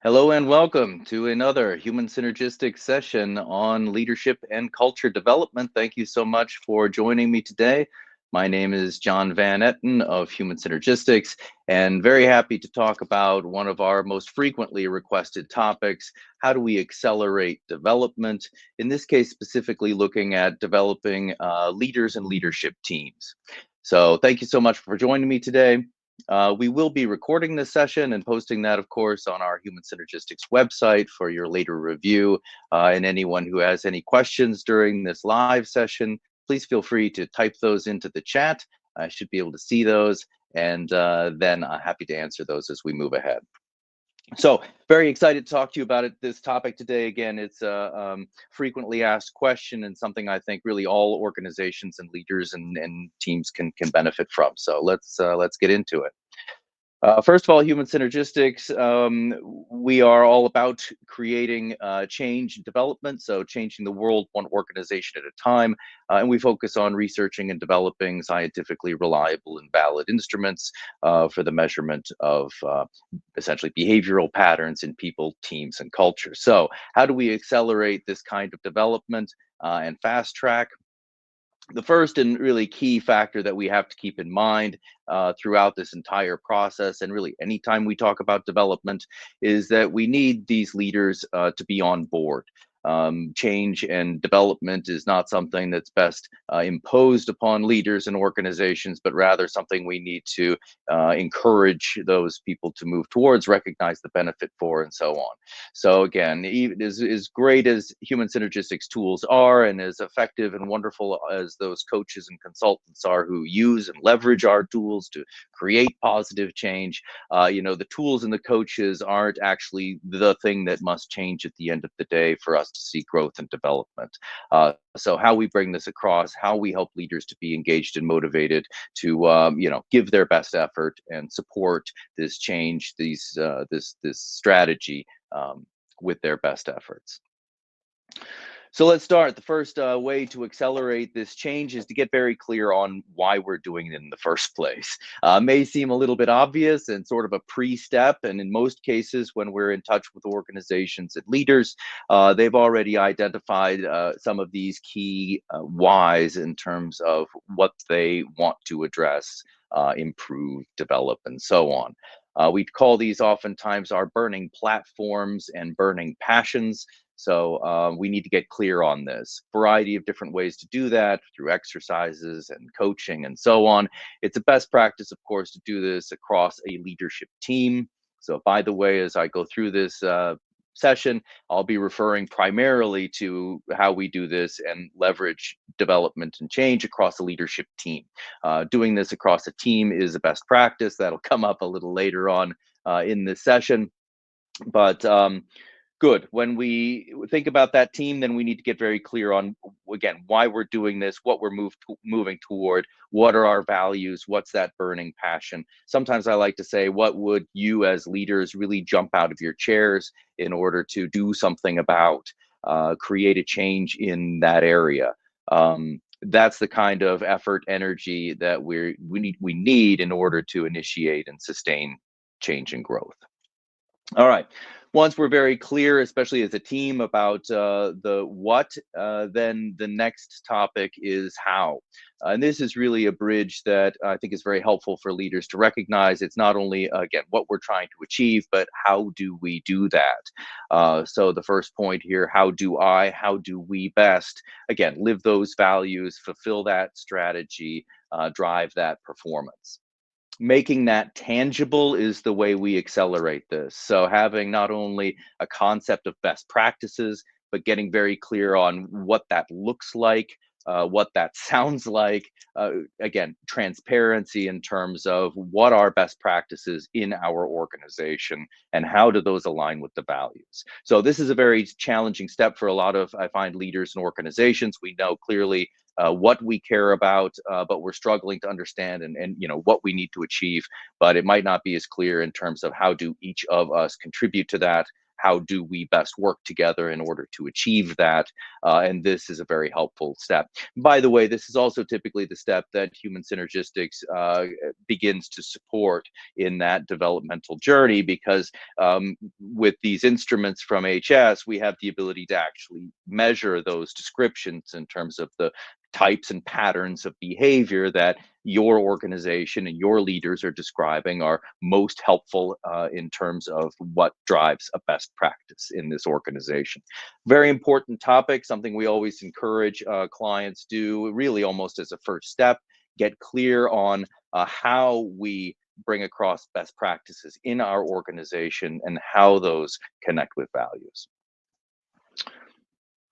Hello and welcome to another Human Synergistics session on leadership and culture development. Thank you so much for joining me today. My name is John Van Etten of Human Synergistics, and very happy to talk about one of our most frequently requested topics. How do we accelerate development? In this case, specifically looking at developing leaders and leadership teams. So thank you so much for joining me today. We will be recording this session and posting that, of course, on our Human Synergistics website for your later review. And anyone who has any questions during this live session, please feel free to type those into the chat. I should be able to see those, and then I'm happy to answer those as we move ahead. So very excited to talk to you about this topic today. Again, it's a frequently asked question and something I think really all organizations and leaders and teams can benefit from. So let's get into it. First of all, human synergistics, we are all about creating change and development, so changing the world one organization at a time. And we focus on researching and developing scientifically reliable and valid instruments for the measurement of essentially behavioral patterns in people, teams, and culture. So, how do we accelerate this kind of development and fast track? The first and really key factor that we have to keep in mind throughout this entire process, and really anytime we talk about development, is that we need these leaders to be on board. Change and development is not something that's best imposed upon leaders and organizations, but rather something we need to encourage those people to move towards, recognize the benefit for, and so on. So again, even as great as human synergistics tools are, and as effective and wonderful as those coaches and consultants are who use and leverage our tools to create positive change, the tools and the coaches aren't actually the thing that must change at the end of the day for us to see growth and development. So how we bring this across, how we help leaders to be engaged and motivated to, give their best effort and support this change, this strategy with their best efforts. So let's start. The first way to accelerate this change is to get very clear on why we're doing it in the first place. May seem a little bit obvious and sort of a pre-step, and in most cases, when we're in touch with organizations and leaders, they've already identified some of these key whys in terms of what they want to address, improve, develop, and so on. We call these oftentimes our burning platforms and burning passions. So we need to get clear on this. Variety of different ways to do that through exercises and coaching and so on. It's a best practice, of course, to do this across a leadership team. So by the way, as I go through this session, I'll be referring primarily to how we do this and leverage development and change across a leadership team. Doing this across a team is a best practice. That'll come up a little later on in this session. But good. When we think about that team, then we need to get very clear on, again, why we're doing this, what we're moving toward, what are our values, what's that burning passion. Sometimes I like to say, what would you as leaders really jump out of your chairs in order to do something about, create a change in that area. That's the kind of effort, energy that we need in order to initiate and sustain change and growth. All right. Once we're very clear, especially as a team, about the what, then the next topic is how. And this is really a bridge that I think is very helpful for leaders to recognize. It's not only, again, what we're trying to achieve, but how do we do that? So the first point here, how do we best, again, live those values, fulfill that strategy, drive that performance? Making that tangible is the way we accelerate this. So having not only a concept of best practices, but getting very clear on what that looks like, what that sounds like. Again, transparency in terms of what are best practices in our organization and how do those align with the values. So this is a very challenging step for a lot of, I find, leaders and organizations. We know clearly what we care about, but we're struggling to understand and what we need to achieve. But it might not be as clear in terms of how do each of us contribute to that. how do we best work together in order to achieve that. And this is a very helpful step. By the way, this is also typically the step that human synergistics begins to support in that developmental journey, because with these instruments from HS, we have the ability to actually measure those descriptions in terms of the types and patterns of behavior that your organization and your leaders are describing are most helpful in terms of what drives a best practice in this organization. Very important topic, something we always encourage clients do, really almost as a first step. Get clear on how we bring across best practices in our organization and how those connect with values.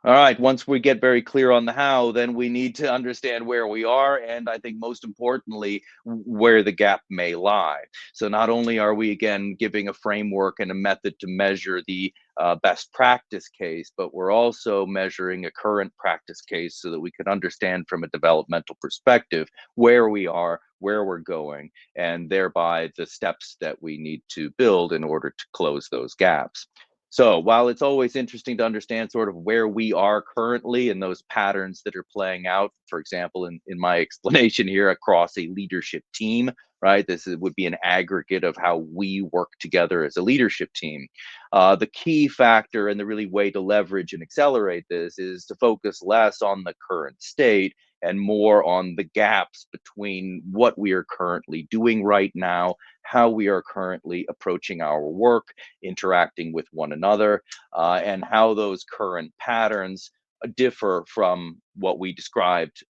All right, once we get very clear on the how, then we need to understand where we are, and I think most importantly, where the gap may lie. So not only are we again giving a framework and a method to measure the best practice case, but we're also measuring a current practice case so that we can understand from a developmental perspective where we are, where we're going, and thereby the steps that we need to build in order to close those gaps. So while it's always interesting to understand sort of where we are currently and those patterns that are playing out, for example, in my explanation here across a leadership team, right? Would be an aggregate of how we work together as a leadership team. The key factor and the really way to leverage and accelerate this is to focus less on the current state and more on the gaps between what we are currently doing right now, how we are currently approaching our work, interacting with one another, and how those current patterns differ from what we described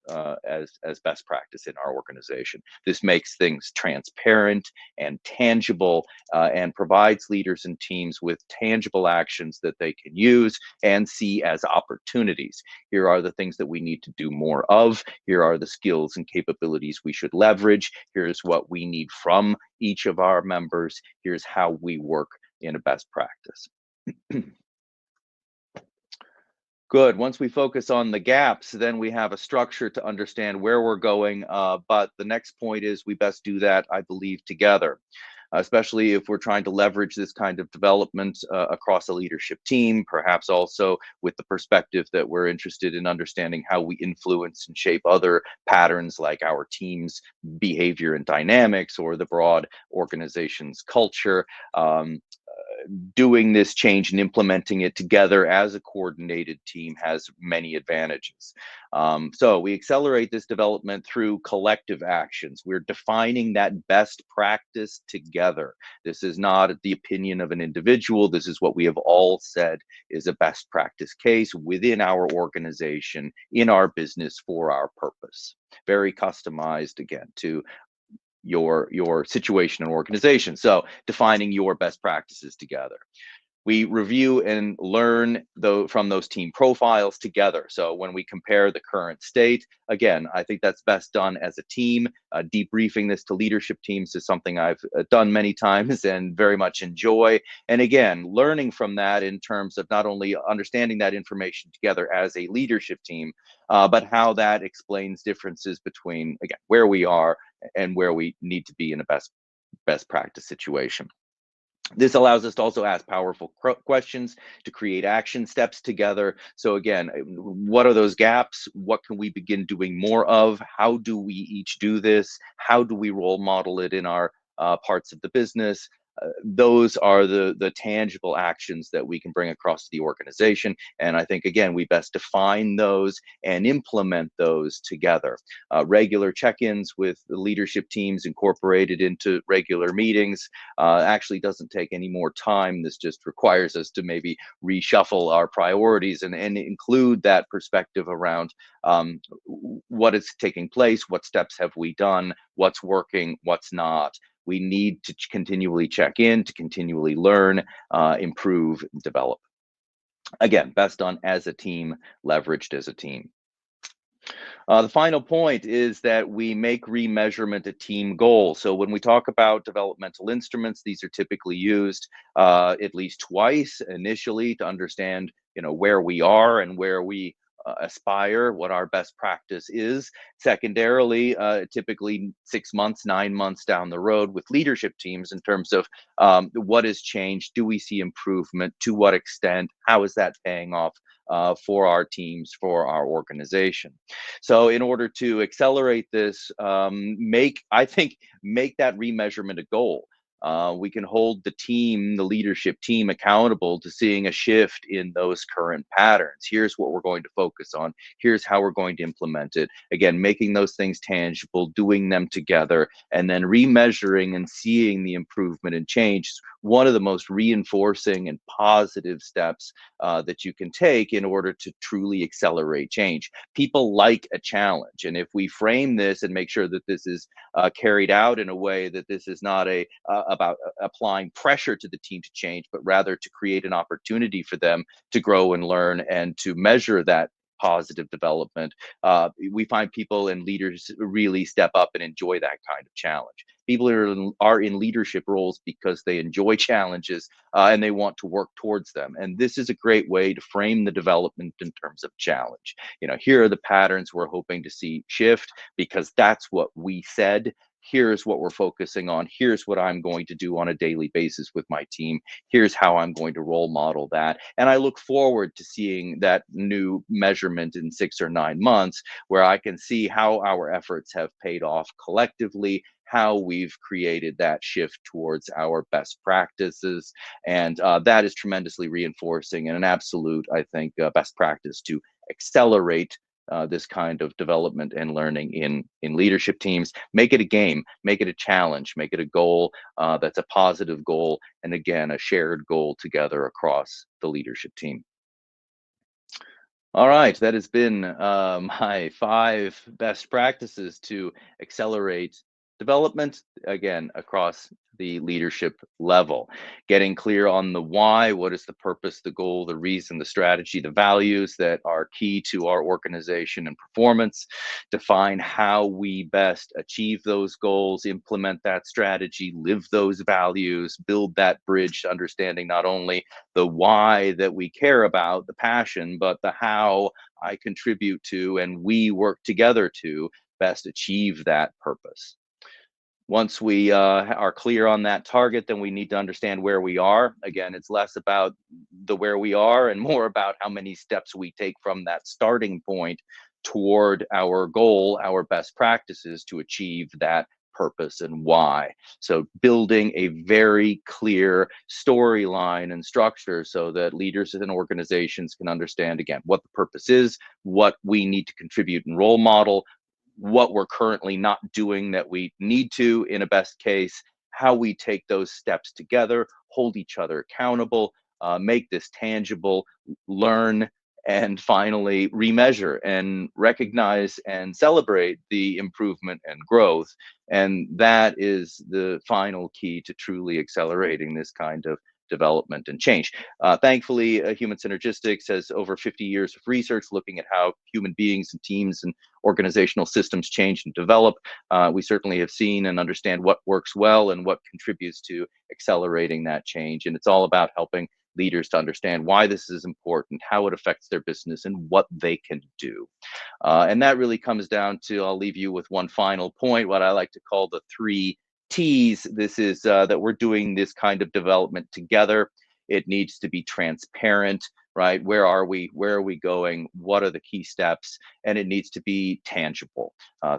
as best practice in our organization. This makes things transparent and tangible, and provides leaders and teams with tangible actions that they can use and see as opportunities. Here are the things that we need to do more of. Here are the skills and capabilities we should leverage. Here's what we need from each of our members. Here's how we work in a best practice. Good. Once we focus on the gaps, then we have a structure to understand where we're going. But the next point is we best do that, I believe, together, especially if we're trying to leverage this kind of development across a leadership team, perhaps also with the perspective that we're interested in understanding how we influence and shape other patterns like our team's behavior and dynamics or the broad organization's culture. Doing this change and implementing it together as a coordinated team has many advantages. So we accelerate this development through collective actions. We're defining that best practice together. This is not the opinion of an individual. This is what we have all said is a best practice case within our organization, in our business, for our purpose. Very customized, again, to your situation and organization. So defining your best practices together. We review and learn from those team profiles together. So when we compare the current state, again, I think that's best done as a team. Debriefing this to leadership teams is something I've done many times and very much enjoy. And again, learning from that in terms of not only understanding that information together as a leadership team, but how that explains differences between, again, where we are and where we need to be in a best practice situation. This allows us to also ask powerful questions to create action steps together. So again, what are those gaps? What can we begin doing more of? How do we each do this? How do we role model it in our parts of the business? Those are the tangible actions that we can bring across the organization. And I think, again, we best define those and implement those together. Regular check-ins with the leadership teams incorporated into regular meetings actually doesn't take any more time. This just requires us to maybe reshuffle our priorities and include that perspective around what is taking place, what steps have we done, what's working, what's not. We need to continually check in, to continually learn, improve, develop. Again, best done as a team, leveraged as a team. The final point is that we make remeasurement a team goal. So when we talk about developmental instruments, these are typically used at least twice initially to understand, where we are and where we aspire, what our best practice is. Secondarily, typically 6 months, 9 months down the road with leadership teams in terms of what has changed, do we see improvement, to what extent, how is that paying off for our teams, for our organization. So in order to accelerate this, I think, make that remeasurement a goal. We can hold the team, the leadership team, accountable to seeing a shift in those current patterns. Here's what we're going to focus on. Here's how we're going to implement it. Again, making those things tangible, doing them together, and then remeasuring and seeing the improvement and change. One of the most reinforcing and positive steps that you can take in order to truly accelerate change. People like a challenge. And if we frame this and make sure that this is carried out in a way that this is not about applying pressure to the team to change, but rather to create an opportunity for them to grow and learn and to measure that positive development. We find people and leaders really step up and enjoy that kind of challenge. People are in leadership roles because they enjoy challenges and they want to work towards them. And this is a great way to frame the development in terms of challenge. Here are the patterns we're hoping to see shift because that's what we said. Here's what we're focusing on. Here's what I'm going to do on a daily basis with my team. Here's how I'm going to role model that. And I look forward to seeing that new measurement in 6 or 9 months, where I can see how our efforts have paid off collectively, how we've created that shift towards our best practices. And that is tremendously reinforcing and an absolute, I think, best practice to accelerate this kind of development and learning in leadership teams. Make it a game, make it a challenge, make it a goal that's a positive goal, and again, a shared goal together across the leadership team. All right, that has been my 5 best practices to accelerate development, again, across the leadership level. Getting clear on the why, what is the purpose, the goal, the reason, the strategy, the values that are key to our organization and performance. Define how we best achieve those goals, implement that strategy, live those values, build that bridge to understanding not only the why that we care about, the passion, but the how I contribute to and we work together to best achieve that purpose. Once we are clear on that target, then we need to understand where we are. Again, it's less about the where we are and more about how many steps we take from that starting point toward our goal, our best practices to achieve that purpose and why. So, building a very clear storyline and structure so that leaders and organizations can understand again what the purpose is, what we need to contribute and role model, what we're currently not doing that we need to in a best case, how we take those steps together, hold each other accountable, make this tangible, learn, and finally remeasure and recognize and celebrate the improvement and growth. And that is the final key to truly accelerating this kind of development and change. Thankfully, Human Synergistics has over 50 years of research looking at how human beings and teams and organizational systems change and develop. We certainly have seen and understand what works well and what contributes to accelerating that change. And it's all about helping leaders to understand why this is important, how it affects their business, and what they can do. And that really comes down to, I'll leave you with one final point, what I like to call the 3 T's. This is that we're doing this kind of development together. It needs to be transparent, right? Where are we? Where are we going? What are the key steps? And it needs to be tangible,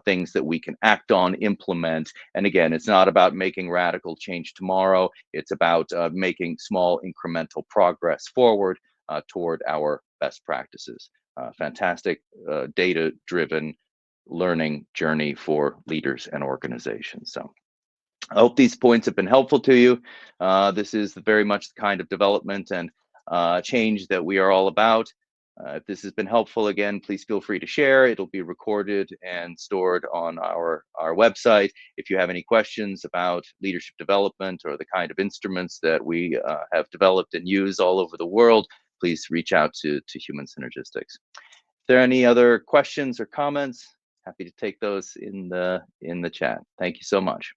things that we can act on, implement. And again, it's not about making radical change tomorrow. It's about making small incremental progress forward toward our best practices. Fantastic data driven learning journey for leaders and organizations. So I hope these points have been helpful to you. This is very much the kind of development and change that we are all about. If this has been helpful, again, please feel free to share. It'll be recorded and stored on our website. If you have any questions about leadership development or the kind of instruments that we have developed and use all over the world, please reach out to Human Synergistics. If there are any other questions or comments, happy to take those in the chat. Thank you so much.